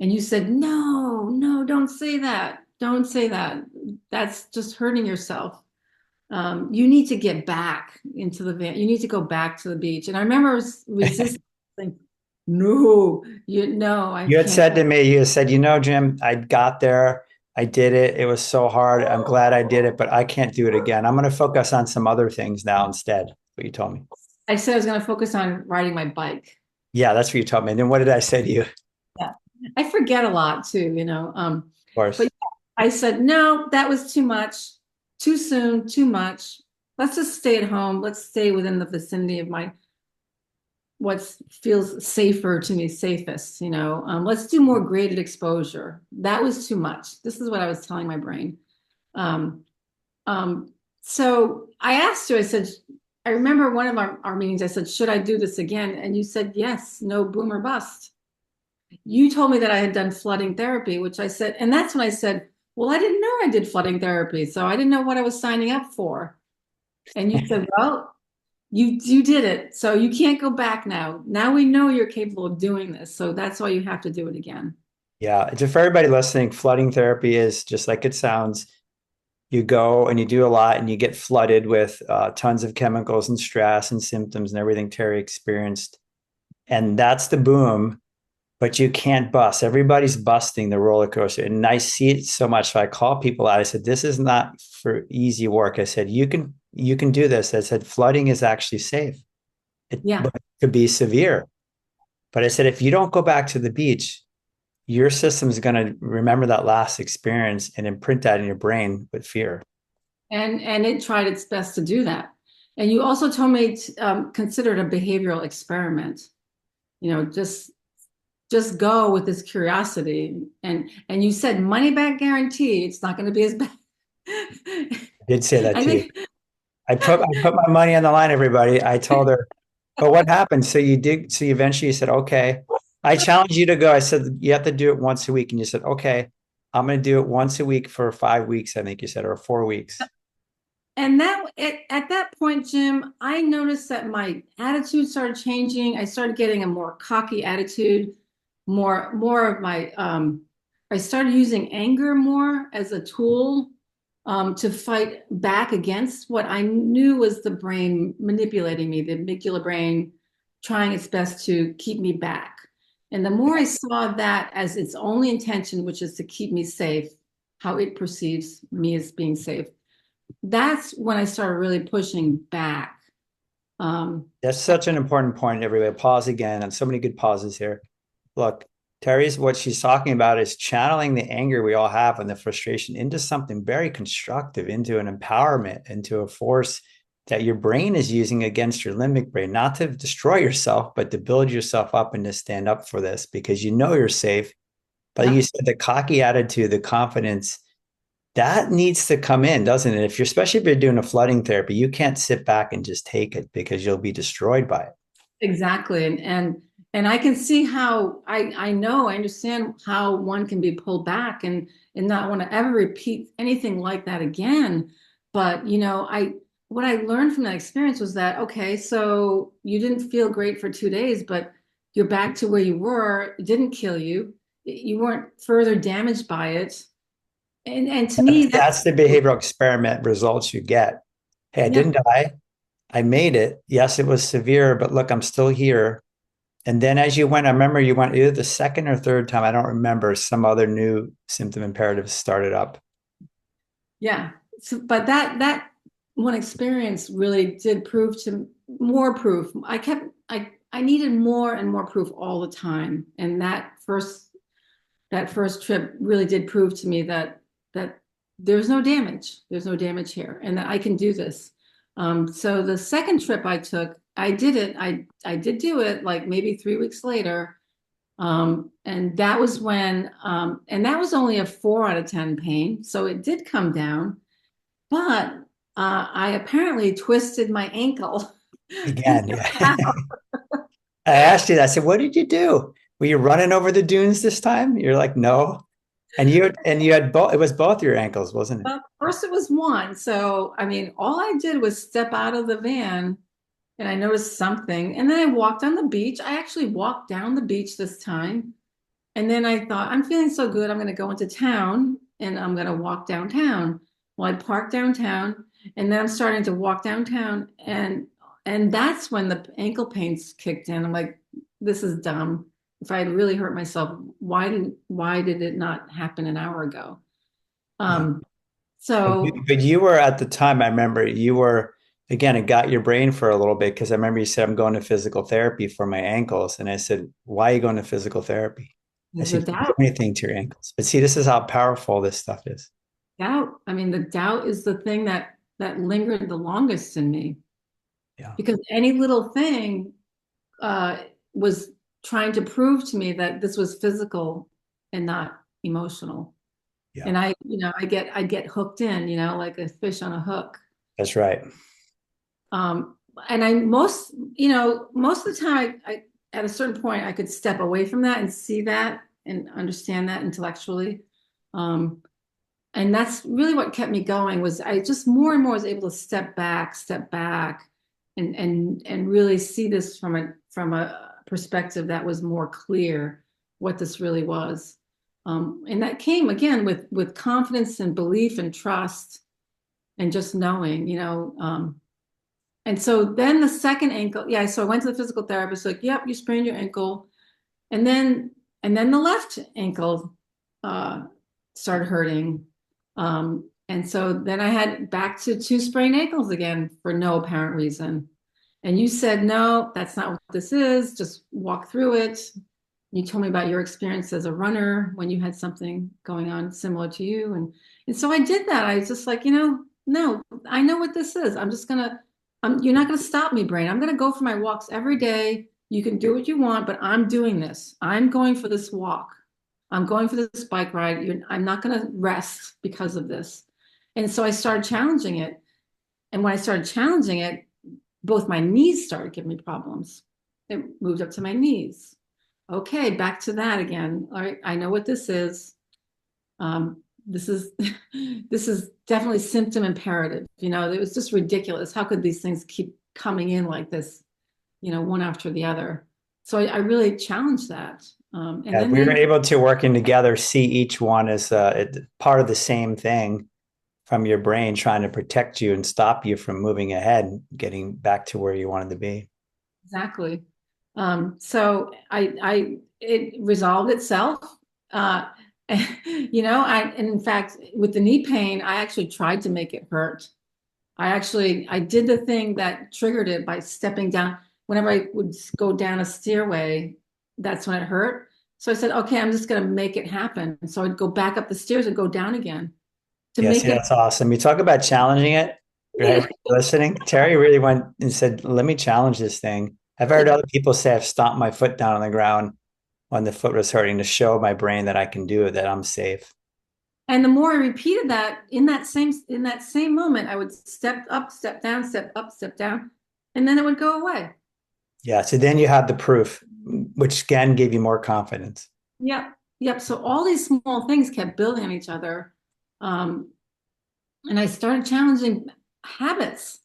And you said, no, no, don't say that. Don't say that. That's just hurting yourself. You need to get back into the van. You need to go back to the beach. And I remember resisting, saying, no, no, I you had can't. said to me, you had said, Jim, I got there. I did it. It was so hard. I'm glad I did it, but I can't do it again. I'm going to focus on some otother things now instead. What you told me. I said I was going to focus on riding my bike. Yeah, that's what you told me. And then what did I say to you? Of Yeah. I forget a lot too, but course. yeah, I said, no, that was too much, too soon, too much. Let's just stay at home. Let's stay within the vicinity of what feels safer to me, safest, let's do more graded exposure. That was too much. This is what I was telling my brain. Um, so I asked you, I said, I remember one of our meetings, I said, should I do this again? And you said, yes, no boom or bust. You told me that I had done flooding therapy, which I said, and that's when I said, well, I didn't know I did flooding therapy, so I didn't know what I was signing up for. And you said, well, you did it, so you can't go back now. Now we know you're capable of doing this, so that's why you have to do it again. Yeah. Just for everybody listening, flooding therapy is just like it sounds. You go and you do a lot and you get flooded with tons of chemicals and stress and symptoms and everything Terry experienced. And that's the boom, but you can't bust. Everybody's busting the roller coaster. And I see it so much. So I call people out. I said, this is not for easy work. I said, you can do this. I said, flooding is actually safe. Yeah. But it could be severe. But I said, if you don't go back to the beach, your system is going to remember that last experience and imprint that in your brain with fear. And it tried its best to do that. And you also told me to consider it a behavioral experiment. You know, just go with this curiosity. And you said money back guarantee. It's not going to be as bad. I did say that I to you. think I put my money on the line, everybody. I told her, but what happened? So you did, so you eventually said, okay. I challenged you to go. I said, you have to do it once a week. And you said, okay, I'm going to do it once a week for 5 weeks, I think you said, or 4 weeks. and that at that point, Jim, I noticed that my attitude started changing. I started getting a more cocky attitude, more of my I started using anger more as a tool to fight back against what I knew was the brain manipulating me, the amygdala brain trying its best to keep me back. And the more I saw that as its only intention, which is to keep me safe, how it perceives me as being safe. That's when I started really pushing back. That's such an important point, everybody. Pause again, and so many good pauses here. Look, Terry's what she's talking about is channeling the anger we all have and the frustration into something very constructive, into an empowerment, into a force that your brain is using against your limbic brain, not to destroy yourself, but to build yourself up and to stand up for this because you know you're safe. But you Yep, said the cocky attitude, the confidence, that needs to come in, doesn't it? If you're, especially if you're doing a flooding therapy, you can't sit back and just take it because you'll be destroyed by it. exactly. And I can see how I know, I understand how one can be pulled back and not want to ever repeat anything like that again. But I what I learned from that experience was that, okay, so you didn't feel great for 2 days, but you're back to where you were. It didn't kill you. You weren't further damaged by it. And to me, that's That's the behavioral experiment results you get. Hey, I yeah, didn't die. I made it. Yes, it was severe, but look, I'm still here. And then as you went, I remember you went either the second or third time, I don't remember, some other new symptom imperatives started up. yeah. So, but that one experience really did prove to more proof. I needed more and more proof all the time. And that first trip really did prove to me that there's no damage. There's no damage here, and that I can do this. So the second trip I took, I did it. I did do it like maybe 3 weeks later. And that was and that was only a 4 out of 10 pain. So it did come down, but I apparently twisted my ankle. Again, yeah. I asked you that. I said, "What did you do? Were you running over the dunes this time?" You're like, "No." And you had both. It was both your ankles, wasn't it? Well, first it was one. So, I mean, all I did was step out of the van and I noticed something. And then I walked on the beach. I actually walked down the beach this time. And then I thought, I'm feeling so good. I'm going to go into town and I'm going to walk downtown. Well, I parked downtown and then I'm starting to walk downtown and that's when the ankle pains kicked in. I'm like, this is dumb. If I had really hurt myself, why did it not happen an hour ago? Yeah. Um, But so you were at the time, I remember you were, again, it got your brain for a little bit because I remember you said, I'm going to physical therapy for my ankles. And I said, why are you going to physical therapy? I the said, you can't doubt, do anything to your ankles. But see, this is how powerful this stuff is. doubt. I mean, the doubt is the thing that lingered the longest in me Yeah. because any little thing uh, was trying to prove to me that this was physical and not emotional. Yeah. And I get hooked in, like a fish on a hook. That's right. And most of the time, at a certain point, I could step away from that and see that and understand that intellectually. Um, and that's really what kept me going was I just more and more was able to step back and really see this from a perspective that was more clear what this really was. And that came again with confidence and belief and trust and just knowing, and so then the second ankle, yeah, so I went to the physical therapist, like, yep, you sprained your ankle. And then the left ankle uh, started hurting. And so then I had back to two sprained ankles again for no apparent reason. And you said, no, that's not what this is. Just walk through it. You told me about your experience as a runner when you had something going on similar to you. And so I did that. I was just like, no, I know what this is. You're not gonna stop me, brain. I'm gonna go for my walks every day. You can do what you want, but I'm doing this. I'm going for this walk. I'm going for this bike ride. I'm not gonna rest because of this. And so I started challenging it. And when I started challenging it, both my knees started giving me problems. It moved up to my knees. Okay, back to that again. All right, I know what this is. This is this is definitely symptom imperative. It was just ridiculous. How could these things keep coming in like this, one after the other? So I really challenged that. And Yeah, then we were the able to working together, see each one as part of the same thing from your brain trying to protect you and stop you from moving ahead and getting back to where you wanted to be. exactly. So it resolved itself. And in fact, with the knee pain, I actually tried to make it hurt. I did the thing that triggered it by stepping down. Whenever I would go down a stairway, that's when it hurt. So I said, okay, I'm just going to make it happen. So I'd go back up the stairs and go down again to Yeah, make see, it. that's awesome. You talk about challenging it, right? Yeah. Listening. Terry really went and said, let me challenge this thing. I've heard other people say I've stomped my foot down on the ground when the foot was hurting to show my brain that I can do it, that I'm safe. And the more I repeated that in that same moment, I would step up, step down, step up, step down, and then it would go away. Yeah. So then you had the proof, which again gave you more confidence. Yep. Yep. So all these small things kept building on each other. Um, and I started challenging habits,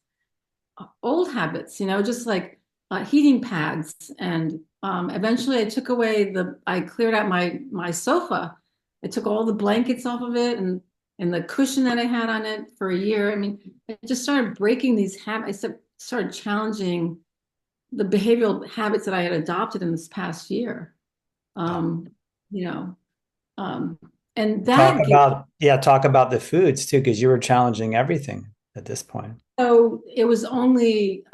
old habits, just like heating pads. And eventually I cleared out my sofa. I took all the blankets off of it and the cushion that I had on it for a year. I mean, I just started breaking these habits. I started challenging the behavioral habits that I had adopted in this past year. Um, you know, um, and Talk that gave about, yeah, talk about the foods too, because you were challenging everything at this point. So it was only,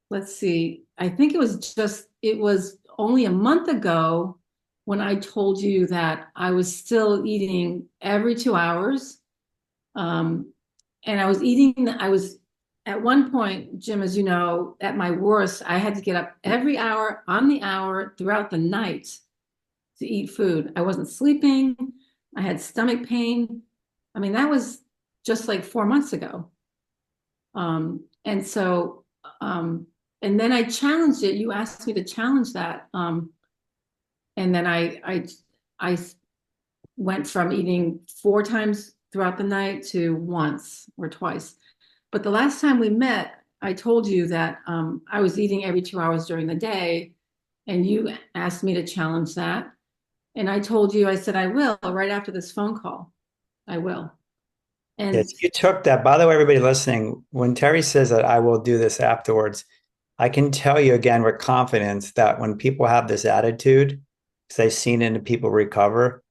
let's see, I think it was only a month ago when I told you that I was still eating every 2 hours. Um, and I was at one point, Jim, as you know, at my worst, I had to get up every hour on the hour throughout the night to eat food. I wasn't sleeping. I had stomach pain. I mean, that was just like 4 months ago. And so, and then I challenged it. You asked me to challenge that. And then I went from eating 4 times throughout the night to once or twice. But the last time we met, I told you that I was eating every 2 hours during the day, and you asked me to challenge that. And I told you, I said, I will right after this phone call. I will. And Yes, you took that. By the way, everybody listening, when Terry says that I will do this afterwards, I can tell you again with confidence that when people have this attitude, because I've seen it in people recover,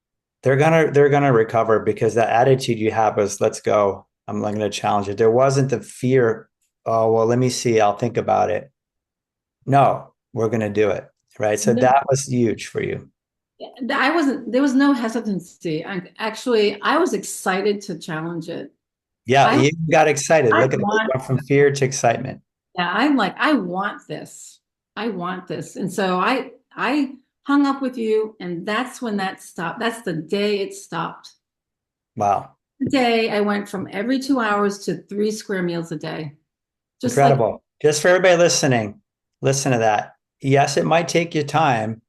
they're gonna recover because that attitude you have is let's go. I'm not gonna challenge it. There wasn't the fear, oh well, let me see, I'll think about it. No, we're gonna do it. Right. So no, that was huge for you. there was no hesitancy. I was excited to challenge it. Yeah, I, you got excited. I Look at it. It want, went from fear to excitement. yeah, I'm like, I want this. I want this. And so I hung up with you, and that's when that stopped. That's the day it stopped. Wow. The day I went from every 2 hours to 3 square meals a day. Just like Incredible. Just for everybody listening, listen to that. Yes, it might take you time,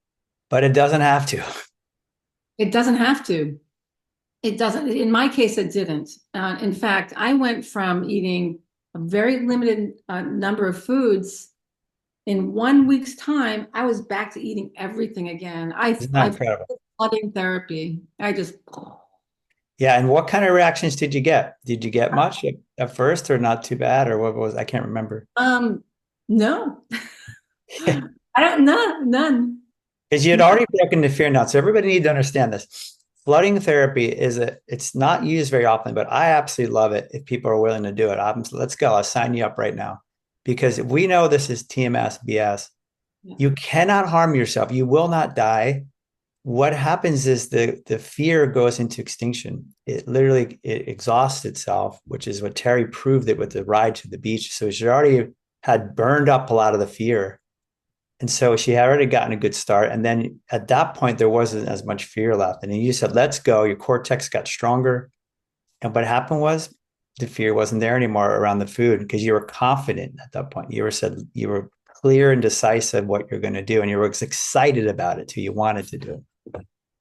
but it doesn't have to. it doesn't have to. It doesn't. In my case, it didn't. In fact, I went from eating a very limited number of foods. In 1 week's time, I was back to eating everything again. Isn't that I incredible? flooding therapy. I just Yeah. And what kind of reactions did you get? Did you get much at first or not too bad? Or what was, I can't remember. um no, I don't none. Because you had already broken the fear now. So everybody needs to understand this. Flooding therapy it's not used very often, but I absolutely love it if people are willing to do it. Let's go. I'll sign you up right now. Because if we know this is TMS, BS, Yeah. you cannot harm yourself. You will not die. What happens is the fear goes into extinction. It literally it exhausts itself, which is what Terry proved it with the ride to the beach. So she already had burned up a lot of the fear. And so she had already gotten a good start. And then at that point, there wasn't as much fear left. And then you said, let's go. Your cortex got stronger. And what happened was the fear wasn't there anymore around the food because you were confident at that point. You were clear and decisive what you're going to do. And you were excited about it too. You wanted to do it.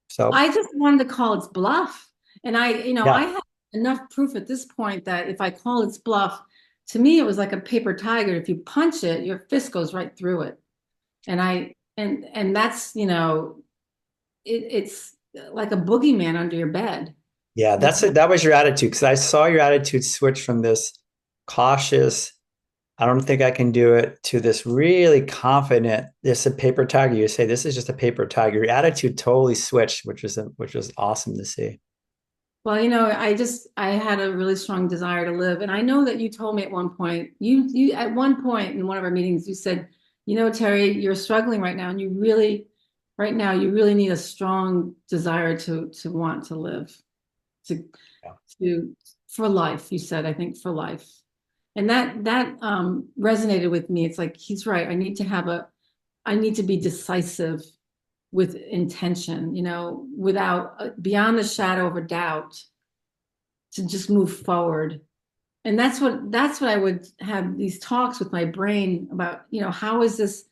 So I just wanted to call its bluff. And I yeah, had enough proof at this point that if I call its bluff, to me, it was like a paper tiger. If you punch it, your fist goes right through it. And that's, it's like a boogeyman under your bed. yeah, You that was your attitude because I saw your attitude switch from this cautious, I don't think I can do it, to this really confident, this is a paper tiger. You say this is just a paper tiger. Your attitude totally switched, which was awesome to see. Well, I had a really strong desire to live. And I know that you told me at one point, at one point in one of our meetings, you said, Terry, you're struggling right now, and right now, you really need a strong desire to want to live, to, Yeah. to, for life, you said, I think for life. And that resonated with me. It's like, he's right. I need to be decisive with intention, without beyond the shadow of a doubt to just move forward. And that's what I would have these talks with my brain about, how is this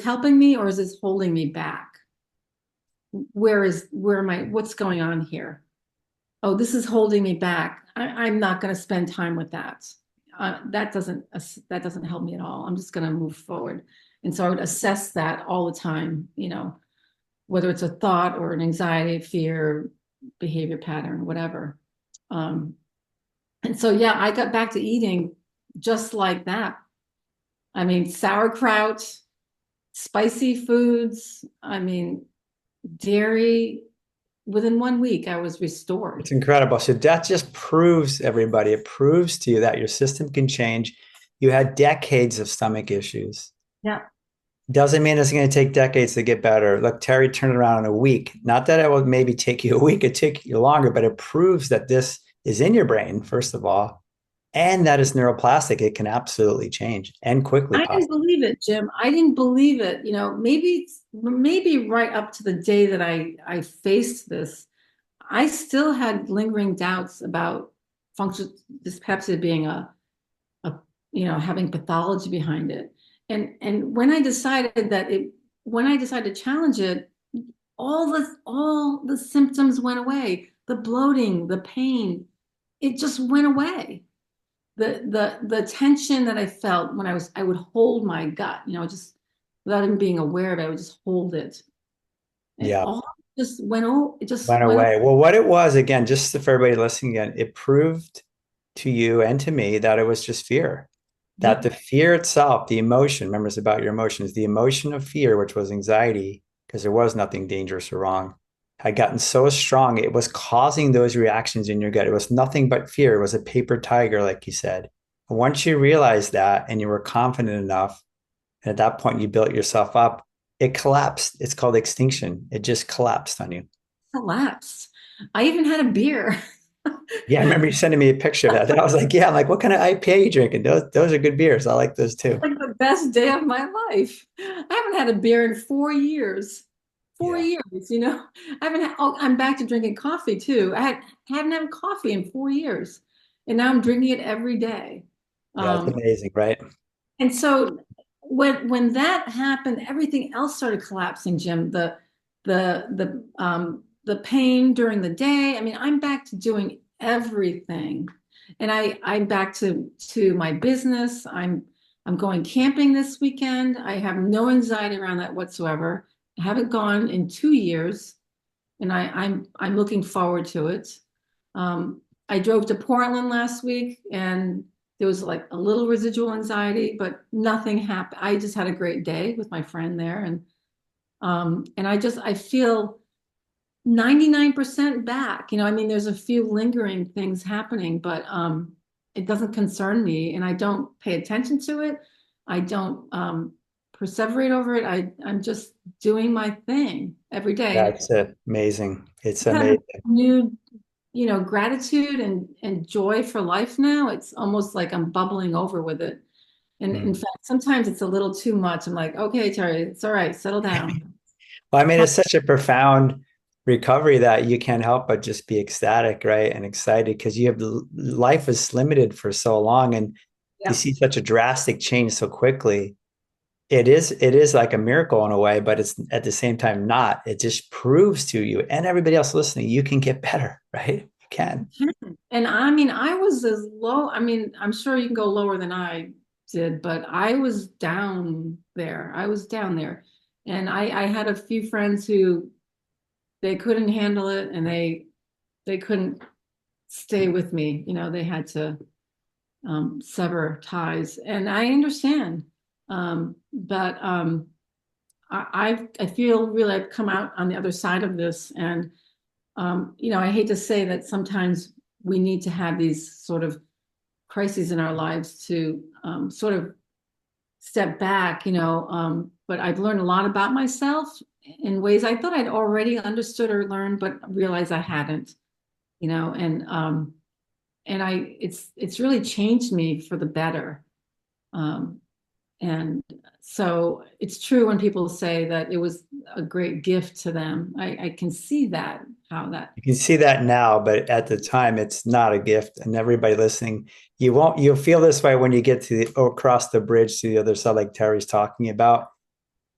helping me or is this holding me back? What's going on here? Oh, this is holding me back. I'm not going to spend time with that. That doesn't help me at all. I'm just going to move forward. And so I would assess that all the time, whether it's a thought or an anxiety, fear, behavior pattern, whatever. Um, and so, yeah, I got back to eating just like that. I mean, sauerkraut, spicy foods, I mean, dairy. Within 1 week, I was restored. It's incredible. So that just proves, everybody, it proves to you that your system can change. You had decades of stomach issues. Yeah. Doesn't mean it's going to take decades to get better. Look, Terry turned it around in a week. Not that it will maybe take you a week, it take you longer, but it proves that this is in your brain, first of all, and that is neuroplastic. It can absolutely change and quickly, I didn't possibly. believe it, Jim. I didn't believe it. Maybe right up to the day that I faced this, I still had lingering doubts about functional dyspepsia being a having pathology behind it. And when I decided to challenge it, all the symptoms went away. The bloating, the pain, it just went away. The tension that I felt when I would hold my gut, just without even being aware of it, I would just hold it. And Yeah. all just went oh, it just Went went. away. Well, what it was, again, just for everybody listening again, it proved to you and to me that it was just fear. That the Yep. fear itself, the emotion, remember it's about your emotions, the emotion of fear, which was anxiety, because there was nothing dangerous or wrong, had gotten so strong, it was causing those reactions in your gut. It was nothing but fear. It was a paper tiger, like you said. And once you realized that and you were confident enough, and at that point you built yourself up, it collapsed. It's called extinction. It just collapsed on you. Collapsed. I even had a beer. Yeah, I remember you sending me a picture of that. Then I was like, yeah, I'm like, what kind of IPA are you drinking? Those are good beers. I like those too. Like the best day of my life. I haven't had a beer in 4 years. Four Yeah. years, I haven't had, oh, I'm back to drinking coffee too. Haven't had coffee in 4 years. And now I'm drinking it every day. Yeah, it's Um, amazing, right? and so when that happened, everything else started collapsing, Jim. The pain during the day. I mean, I'm back to doing everything. And I'm back to my business. I'm going camping this weekend. I have no anxiety around that whatsoever. I haven't gone in 2 years, and I'm looking forward to it. I drove to Portland last week, and there was like a little residual anxiety, but nothing happened. I just had a great day with my friend there, and I feel 99% back. I mean, there's a few lingering things happening, but it doesn't concern me, and I don't pay attention to it. I don't perseverate over it. I'm just doing my thing every day, Yeah, and it's amazing. It's I have amazing. new, gratitude and joy for life now. It's almost like I'm bubbling over with it. And in Mm. fact, sometimes it's a little too much. I'm like, okay, Terry, it's all right, settle down. Well, I mean, it's such a profound recovery that you can't help but just be ecstatic, right? And excited because you have life is limited for so long and you Yeah. see such a drastic change so quickly. It is like a miracle in a way, but it's at the same time not. It just proves to you and everybody else listening, you can get better, right? You can. And I mean, I was as low. I mean, I'm sure you can go lower than I did, but I was down there. I was down there. And I had a few friends who they couldn't handle it and they couldn't stay with me. They had to. sever ties. And I understand. But I feel really I've come out on the other side of this. And, I hate to say that sometimes we need to have these sort of crises in our lives to sort of step back, but I've learned a lot about myself in ways I thought I'd already understood or learned, but realized I hadn't, and it's really changed me for the better. Um, and so it's true when people say that it was a great gift to them. I can see that, how that. You can see that now, but at the time, it's not a gift. And everybody listening, you'll feel this way when you get to across the bridge to the other side, like Terry's talking about,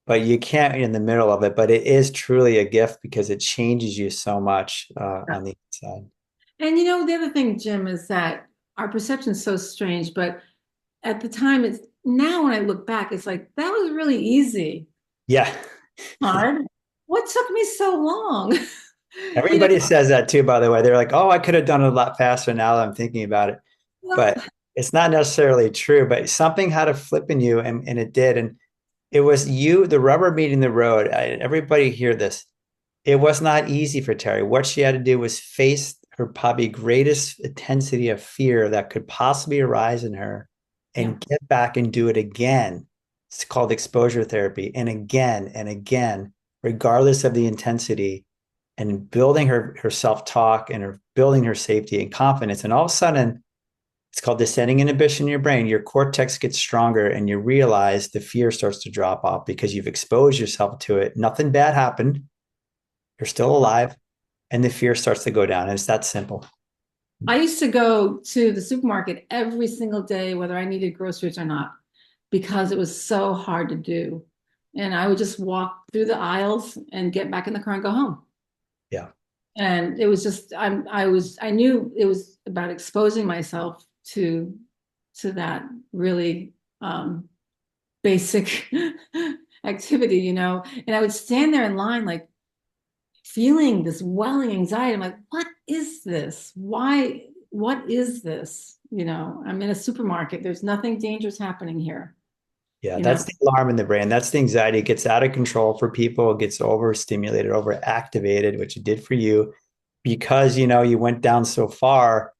but you can't in the middle of it. But it is truly a gift because it changes you so much on the inside. And the other thing, Jim, is that our perception is so strange, but at the time, it's now when I look back, it's like that was really easy. Yeah. Hard. What took me so long? You know, Everybody says that too, by the way. They're like, oh, I could have done it a lot faster now that I'm thinking about it. well, But it's not necessarily true, but something had a flip in you and it did. And it was you, the rubber meeting the road. Everybody hear this. It was not easy for Terry. What she had to do was face her probably greatest intensity of fear that could possibly arise in her yeah, and get back and do it again. It's called exposure therapy. And again, regardless of the intensity, and building her self-talk and her building her safety and confidence. And all of a sudden, it's called descending inhibition in your brain. Your cortex gets stronger and you realize the fear starts to drop off because you've exposed yourself to it. Nothing bad happened. You're still alive. And the fear starts to go down. And it's that simple. I used to go to the supermarket every single day, whether I needed groceries or not, because it was so hard to do. And I would just walk through the aisles and get back in the car and go home. Yeah. And it was just I knew it was about exposing myself to that really basic activity, and I would stand there in line like feeling this welling anxiety. I'm like, what is this? What is this? I'm in a supermarket. There's nothing dangerous happening here, Yeah, you know. that's the alarm in the brain. That's the anxiety. It gets out of control for people. It gets overstimulated, overactivated, which it did for you because you went down so far.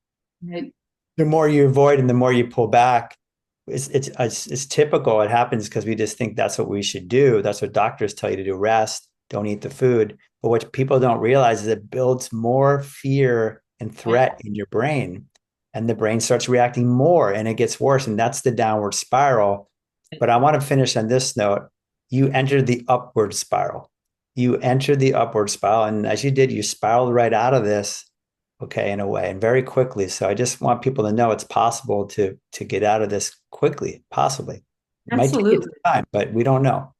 Right? The more you avoid and the more you pull back, it's typical. It happens because we just think that's what we should do. That's what doctors tell you to do: rest, don't eat the food. But what people don't realize is it builds more fear and Right. threat in your brain, and the brain starts reacting more, and it gets worse. And that's the downward spiral. But I want to finish on this note. You entered the upward spiral. You entered the upward spiral, and as you did, you spiraled right out of this, okay, in a way, and very quickly. So I just want people to know it's possible to get out of this quickly, possibly. It might take you Absolutely. some time, but we don't know.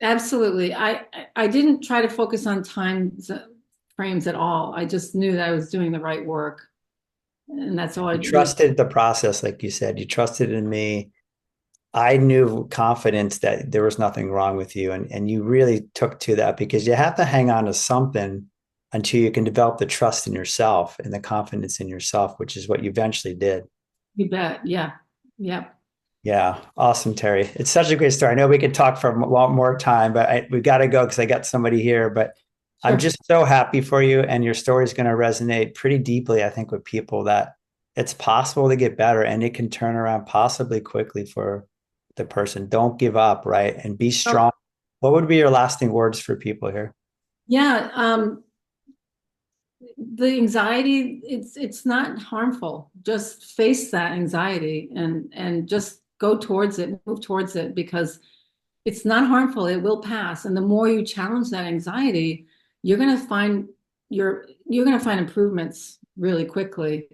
Absolutely. I didn't try to focus on time frames at all. I just knew that I was doing the right work, and that's all I You really. trusted the process, like you said. You trusted in me. I knew with confidence that there was nothing wrong with you. And you really took to that because you have to hang on to something until you can develop the trust in yourself and the confidence in yourself, which is what you eventually did. You bet. Yeah. Yep. Yeah, awesome, Terry. It's such a great story. I know we could talk for a lot more time, but we got to go because I got somebody here. But I'm Sure. just so happy for you, and your story is going to resonate pretty deeply, I think, with people that it's possible to get better and it can turn around possibly quickly for the person. Don't give up, right? And be Oh, strong. What would be your lasting words for people here? yeah. The anxiety, it's not harmful. Just face that anxiety and just go towards it, move towards it because it's not harmful. It will pass. And the more you challenge that anxiety, you're gonna find you're gonna find improvements really quickly.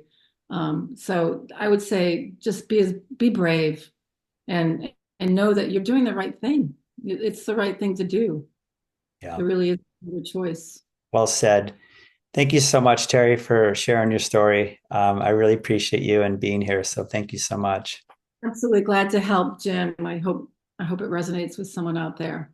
So I would say just be brave and know that you're doing the right thing. It's the right thing to do. It Yeah, really is your choice. well said. Thank you so much, Terry, for sharing your story. I really appreciate you and being here. So thank you so much. Absolutely glad to help, Jim. I hope it resonates with someone out there.